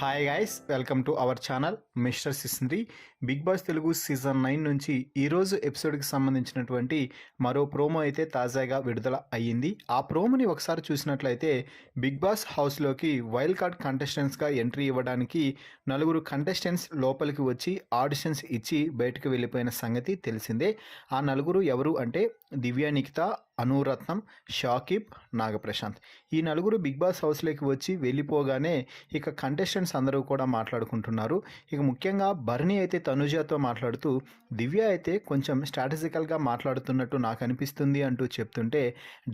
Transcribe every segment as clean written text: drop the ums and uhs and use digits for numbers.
Hi guys, welcome to our channel mister Sisindri. Bigg Boss Telugu season 9 నుంచి ఈరోజు ఎపిసోడ్కి సంబంధించినటువంటి మరో ప్రోమో అయితే తాజాగా విడుదల అయ్యింది. ఆ ప్రోమోని ఒకసారి చూసినట్లయితే బిగ్ బాస్ హౌస్లోకి వైల్డ్ కార్డ్ కంటెస్టెంట్స్గా ఎంట్రీ ఇవ్వడానికి నలుగురు కంటెస్టెంట్స్ లోపలికి వచ్చి ఆడిషన్స్ ఇచ్చి బయటకు వెళ్ళిపోయిన సంగతి తెలిసిందే. ఆ నలుగురు ఎవరు అంటే దివ్య నిఖిత, అనురత్నం, షాకిబ్, నాగప్రశాంత్. ఈ నలుగురు బిగ్ బాస్ హౌస్లోకి వచ్చి వెళ్ళిపోగానే ఇక కంటెస్టెంట్స్ అందరూ కూడా మాట్లాడుకుంటున్నారు. ఇక ముఖ్యంగా బర్నీ అయితే తనుజాతో మాట్లాడుతూ దివ్య అయితే కొంచెం స్ట్రాటజికల్గా మాట్లాడుతున్నట్టు నాకు అనిపిస్తుంది అంటూ చెప్తుంటే,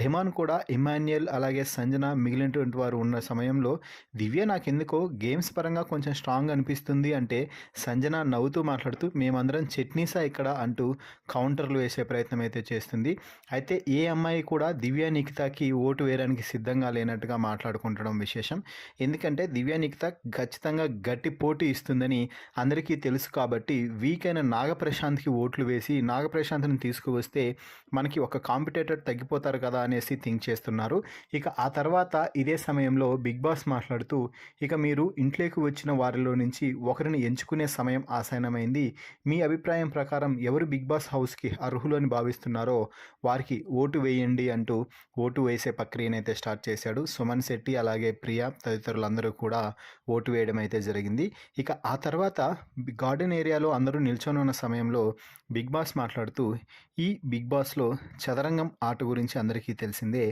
డిమాన్ కూడా ఇమాన్యుయల్ అలాగే సంజన మిగిలినటువంటి వారు ఉన్న సమయంలో దివ్య నాకెందుకో గేమ్స్ పరంగా కొంచెం స్ట్రాంగ్ అనిపిస్తుంది అంటే, సంజన నవ్వుతూ మాట్లాడుతూ మేమందరం చట్నీసా ఇక్కడ అంటూ కౌంటర్లు వేసే ప్రయత్నం అయితే చేస్తుంది. అయితే ఏ అమ్మాయి కూడా దివ్య నిఖితకి ఓటు వేయడానికి సిద్ధంగా లేనట్టుగా మాట్లాడుకుంటడం విశేషం. ఎందుకంటే దివ్య నిఖిత ఖచ్చితంగా గట్టి పోటీ ఇస్తుందని అందరికీ తెలుసు కాబట్టి వీక్ అయిన నాగప్రశాంత్కి ఓట్లు వేసి నాగప్రశాంత్ని తీసుకువస్తే మనకి ఒక కాంపిటేటర్ తగ్గిపోతారు కదా అనేసి థింక్ చేస్తున్నారు. ఇక ఆ తర్వాత ఇదే సమయంలో బిగ్ బాస్ మాట్లాడుతూ ఇక మీరు ఇంట్లోకి వచ్చిన వారిలో నుంచి ఒకరిని ఎంచుకునే సమయం ఆసన్నమైంది. మీ అభిప్రాయం ప్రకారం ఎవరు బిగ్ బాస్ హౌస్కి అర్హులు అని భావిస్తున్నారో వారికి ఓటు వేయండి అంటూ ఓటు వేసే ప్రక్రియనైతే స్టార్ట్ చేశాడు. సుమన్ శెట్టి అలాగే ప్రియా తదితరులందరూ కూడా ఓటు వేయడం అయితే జరిగింది. ఇక ఆ తర్వాత గార్డెన్ ఏరియాలో అందరూ నిల్చొని ఉన్న సమయంలో బిగ్ బాస్ మాట్లాడుతూ ఈ బిగ్ బాస్లో చదరంగం ఆట గురించి అందరికీ తెలిసిందే.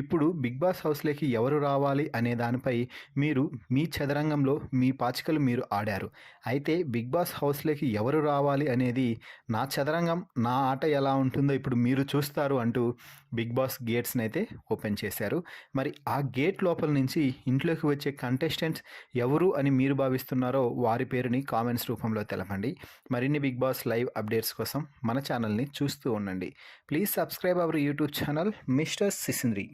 ఇప్పుడు బిగ్ బాస్ హౌస్లోకి ఎవరు రావాలి అనే దానిపై మీరు మీ చదరంగంలో మీ పాచికలు మీరు ఆడారు. అయితే బిగ్ బాస్ హౌస్లోకి ఎవరు రావాలి అనేది నా చదరంగం, నా ఆట ఎలా ఉంటుందో ఇప్పుడు మీరు చూస్తారు అంటూ బిగ్ బాస్ గేట్స్ని అయితే ఓపెన్ చేశారు. మరి ఆ గేట్ లోపల నుంచి ఇంట్లోకి వచ్చే కంటెస్టెంట్స్ ఎవరు అని మీరు భావిస్తున్నారో వారి పేరుని కామెంట్స్ రూపంలో తెలపండి. మరిన్ని బిగ్ బాస్ లైవ్ అప్డేట్స్ కోసం మన ఛానల్ని చూస్తూ ఉండండి. Please subscribe our YouTube channel mister సిసింద్రి.